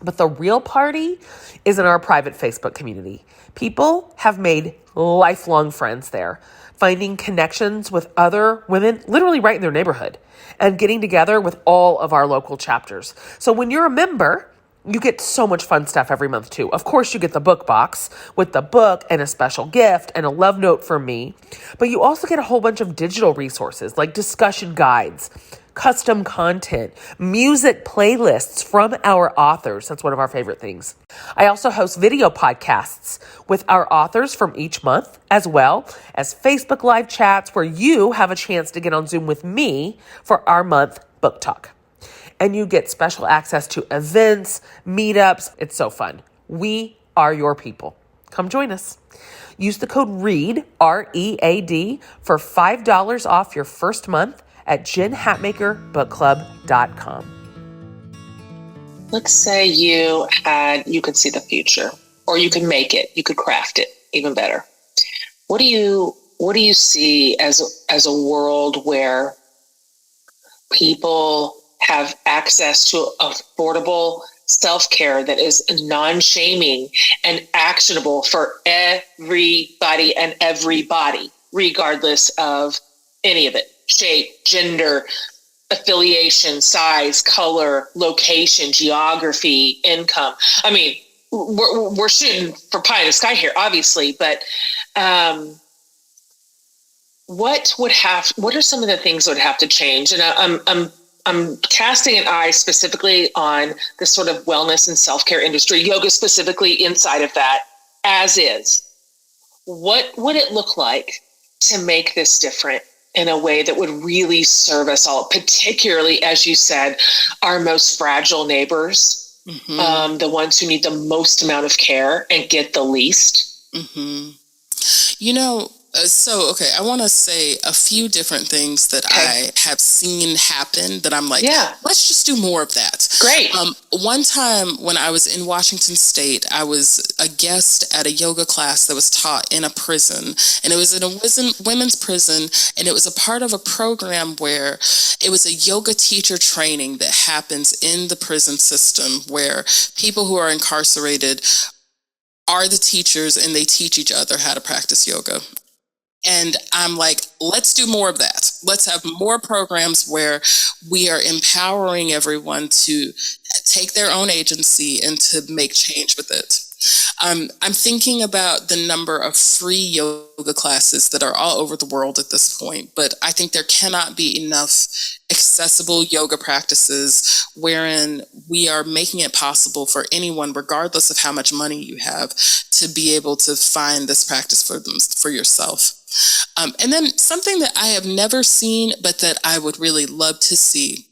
But the real party is in our private Facebook community. People have made lifelong friends there, finding connections with other women literally right in their neighborhood, and getting together with all of our local chapters. So when you're a member, you get so much fun stuff every month too. Of course, you get the book box with the book and a special gift and a love note from me. But you also get a whole bunch of digital resources like discussion guides, custom content, music playlists from our authors. That's one of our favorite things. I also host video podcasts with our authors from each month, as well as Facebook Live chats where you have a chance to get on Zoom with me for our month book talk. And you get special access to events, meetups. It's so fun. We are your people. Come join us. Use the code READ, READ, for $5 off your first month at jenhatmakerbookclub.com. Let's say you could see the future, or you could make it, you could craft it even better. What do you see as a world where people have access to affordable self-care that is non-shaming and actionable for everybody and everybody, regardless of any of it: shape, gender, affiliation, size, color, location, geography, income? I mean, we're shooting for pie in the sky here, obviously, but what are some of the things that would have to change? And I'm casting an eye specifically on the sort of wellness and self-care industry, yoga specifically inside of that, as is. What would it look like to make this different in a way that would really serve us all, particularly, as you said, our most fragile neighbors, the ones who need the most amount of care and get the least? I want to say a few different things that I have seen happen that I'm like, let's just do more of that. Great. One time when I was in Washington State, I was a guest at a yoga class that was taught in a prison, and it was in a women's prison, and it was a part of a program where it was a yoga teacher training that happens in the prison system, where people who are incarcerated are the teachers and they teach each other how to practice yoga. And I'm like, let's do more of that. Let's have more programs where we are empowering everyone to take their own agency and to make change with it. I'm thinking about the number of free yoga classes that are all over the world at this point, but I think there cannot be enough accessible yoga practices wherein we are making it possible for anyone, regardless of how much money you have, to be able to find this practice for yourself. And then something that I have never seen, but that I would really love to see,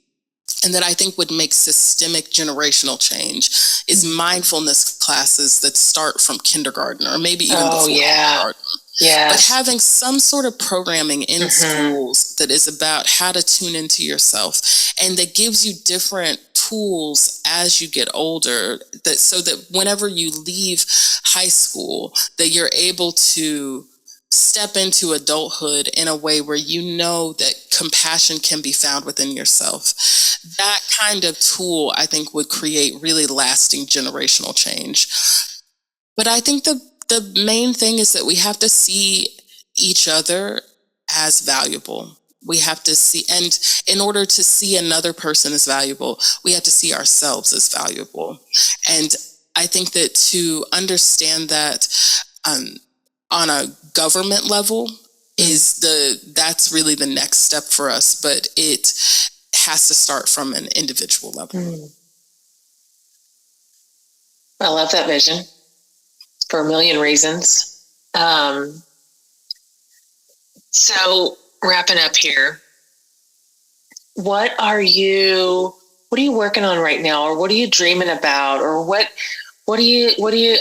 and that I think would make systemic generational change, is mindfulness classes that start from kindergarten or maybe even before kindergarten. But having some sort of programming in schools that is about how to tune into yourself and that gives you different tools as you get older, so that whenever you leave high school, that you're able to step into adulthood in a way where you know that compassion can be found within yourself. That kind of tool, I think, would create really lasting generational change. But I think the main thing is that we have to see each other as valuable. We have to see, and in order to see another person as valuable, we have to see ourselves as valuable. And I think that to understand that on a government level that's really the next step for us, but it has to start from an individual level. I love that vision for a million reasons. So wrapping up here, what are you working on right now, or what are you dreaming about, or what are you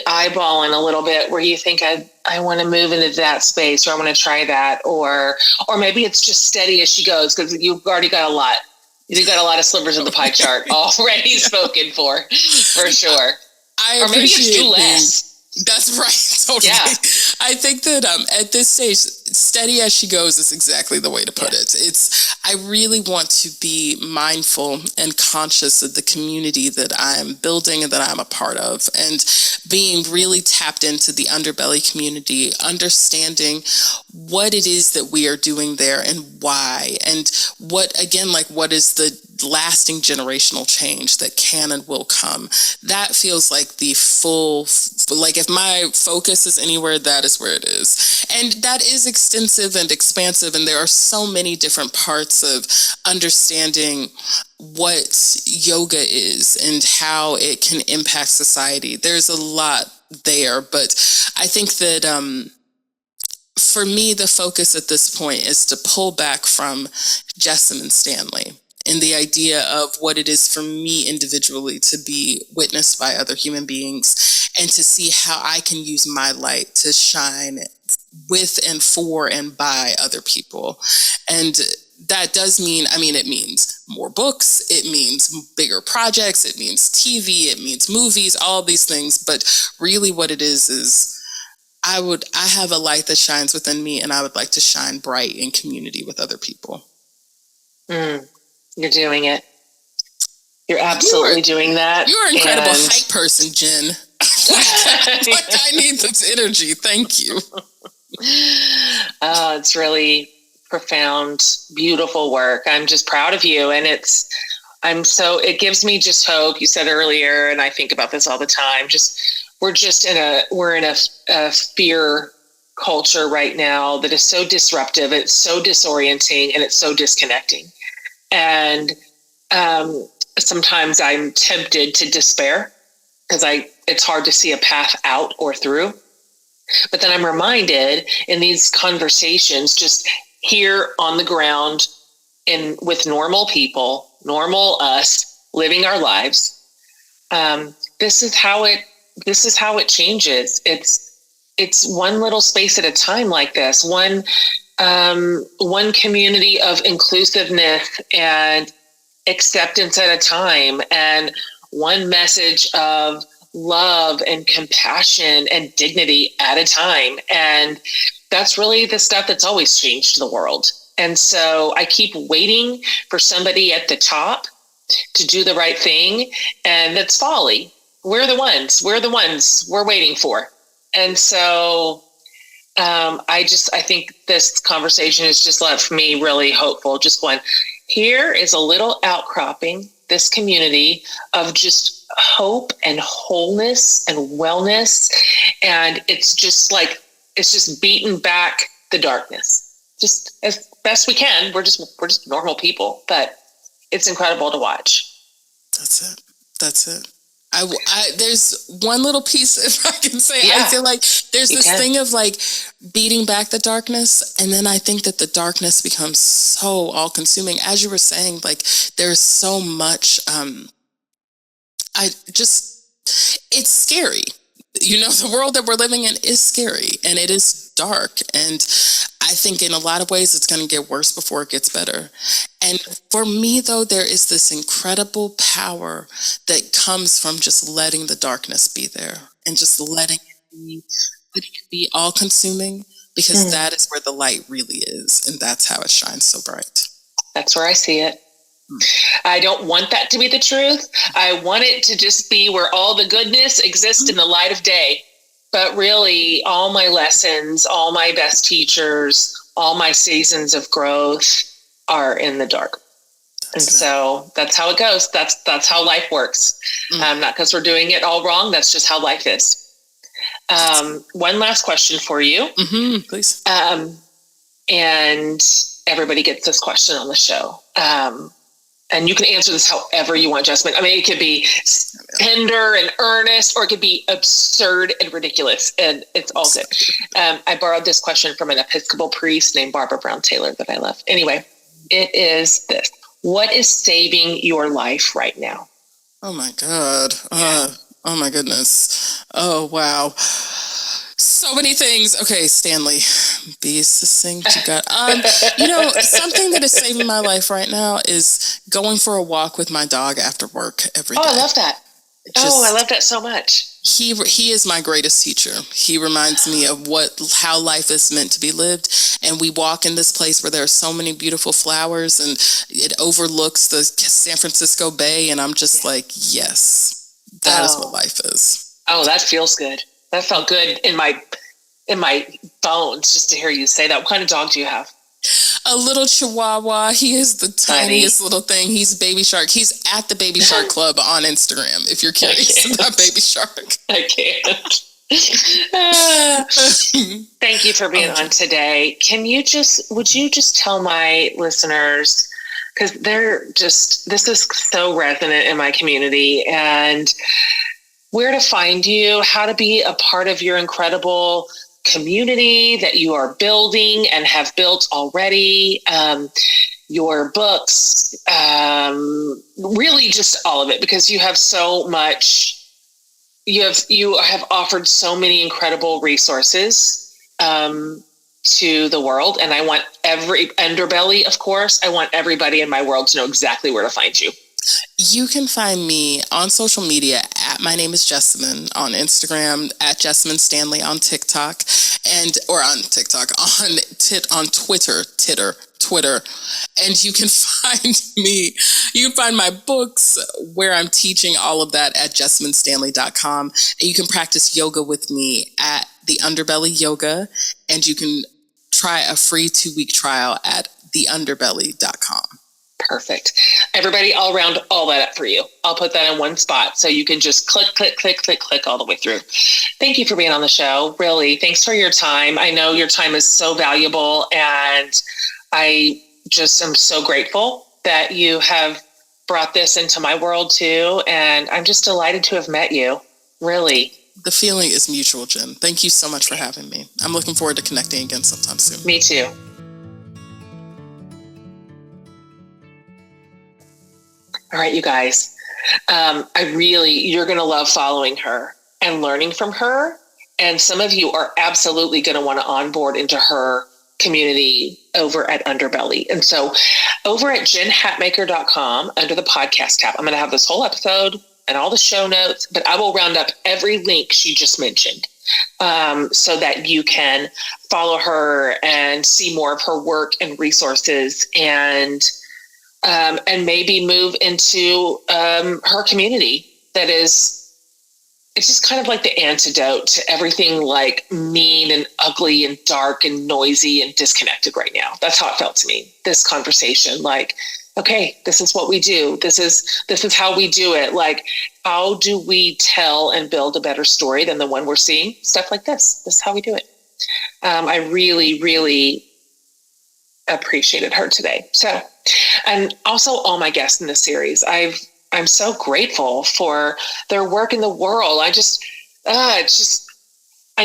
eyeballing a little bit where you think I want to move into that space, or I want to try that, or maybe it's just steady as she goes, because you've already got a lot. You've got a lot of slivers of the pie chart already spoken for sure. Or maybe it's do less. That's right. Totally. Yeah. I think that at this stage, steady as she goes is exactly the way to put it. I really want to be mindful and conscious of the community that I'm building and that I'm a part of, and being really tapped into the underbelly community, understanding what it is that we are doing there and why, and what is the lasting generational change that can and will come. That feels like the full, like if my focus is anywhere, that is where it is. And that is extensive and expansive, and there are so many different parts of understanding what yoga is and how it can impact society. There's a lot there, but I think that for me, the focus at this point is to pull back from Jessamyn Stanley and the idea of what it is for me individually to be witnessed by other human beings, and to see how I can use my light to shine with and for and by other people. And that does mean, it means more books, it means bigger projects, it means TV, it means movies, all these things. But really what it is I have a light that shines within me, and I would like to shine bright in community with other people. You're doing it. You're absolutely doing that. You're an incredible hype person, Jen. I need this energy. Thank you. It's really profound, beautiful work. I'm just proud of you. And it gives me just hope. You said earlier, and I think about this all the time, we're in a fear culture right now that is so disruptive. It's so disorienting, and it's so disconnecting. And sometimes I'm tempted to despair because it's hard to see a path out or through. But then I'm reminded in these conversations, just here on the ground and with normal people, normal us living our lives, this is how it changes. It's one little space at a time like this, one community of inclusiveness and acceptance at a time, and one message of love and compassion and dignity at a time. And that's really the stuff that's always changed the world. And so I keep waiting for somebody at the top to do the right thing, and that's folly. We're the ones we're waiting for. And so I think this conversation has just left me really hopeful. Just going, here is a little outcropping, this community of just hope and wholeness and wellness. And it's just beating back the darkness, just as best we can. We're just normal people, but it's incredible to watch. That's it. There's one little piece, if I can say, I feel like there's this thing of like beating back the darkness. And then I think that the darkness becomes so all consuming. As you were saying, like there's so much, it's scary. The world that we're living in is scary, and it is dark. And I think in a lot of ways it's going to get worse before it gets better. And for me, though, there is this incredible power that comes from just letting the darkness be there and just letting it be all consuming, because that is where the light really is. And that's how it shines so bright. That's where I see it. I don't want that to be the truth. I want it to just be where all the goodness exists in the light of day. But really, all my lessons, all my best teachers, all my seasons of growth are in the dark. And so that's how it goes. That's how life works. Not because we're doing it all wrong. That's just how life is. One last question for you. Please. And everybody gets this question on the show. And you can answer this however you want, Jessamyn. I mean, it could be tender and earnest, or it could be absurd and ridiculous, and it's all good. I borrowed this question from an Episcopal priest named Barbara Brown Taylor that I love. Anyway, it is this. What is saving your life right now? Oh, my God. Oh, my goodness. Oh, wow. So many things. Okay, Stanley, be succinct. You got, something that is saving my life right now is going for a walk with my dog after work every day. Oh, I love that. I love that so much. He is my greatest teacher. He reminds me of how life is meant to be lived. And we walk in this place where there are so many beautiful flowers, and it overlooks the San Francisco Bay. And I'm just like, yes, that is what life is. Oh, that feels good. That felt good in my bones just to hear you say that. What kind of dog do you have? A little Chihuahua. He is the tiniest little thing. He's Baby Shark. He's at the Baby Shark Club on Instagram, if you're curious about Baby Shark. I can't. Thank you for being on today. Would you just tell my listeners, because this is so resonant in my community, and where to find you, how to be a part of your incredible community that you are building and have built already, your books, really just all of it, because you have so much, you have offered so many incredible resources to the world. And I want every underbelly, of course, I want everybody in my world to know exactly where to find you. You can find me on social media at My Name is Jessamyn on Instagram, at Jessamyn Stanley on TikTok, on Twitter. And you can find my books where I'm teaching all of that at JessamynStanley.com. And you can practice yoga with me at The Underbelly Yoga. And you can try a free 2-week trial at TheUnderbelly.com. Perfect. Everybody, I'll round all that up for you. I'll put that in one spot so you can just click all the way through. Thank you for being on the show. Really, thanks for your time. I know your time is so valuable, and I just am so grateful that you have brought this into my world too. And I'm just delighted to have met you. Really. The feeling is mutual, Jen. Thank you so much for having me. I'm looking forward to connecting again sometime soon. Me too. All right, you guys, you're going to love following her and learning from her. And some of you are absolutely going to want to onboard into her community over at Underbelly. And so over at jenhatmaker.com, under the podcast tab, I'm going to have this whole episode and all the show notes, but I will round up every link she just mentioned, so that you can follow her and see more of her work and resources, and maybe move into her community. It's just kind of like the antidote to everything like mean and ugly and dark and noisy and disconnected right now. That's how it felt to me, this conversation. Like, okay, this is what we do. This is how we do it. Like, how do we tell and build a better story than the one we're seeing? Stuff like this. This is how we do it. I really, really appreciated her today. So, and also all my guests in this series, I'm so grateful for their work in the world. I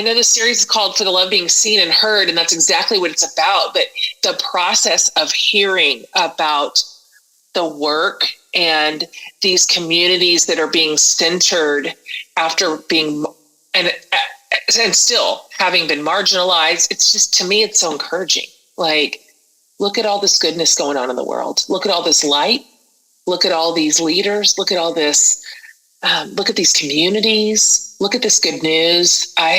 know the series is called For the Love Being Seen and Heard, and that's exactly what it's about. But the process of hearing about the work and these communities that are being centered after being, and still having been marginalized, it's just, to me, it's so encouraging. Like, look at all this goodness going on in the world. Look at all this light. Look at all these leaders. Look at all this. Look at these communities. Look at this good news. I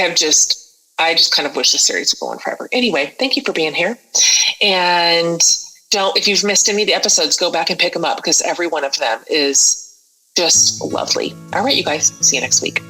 I just kind of wish the series would go on forever. Anyway, thank you for being here. And if you've missed any of the episodes, go back and pick them up because every one of them is just lovely. All right, you guys, see you next week.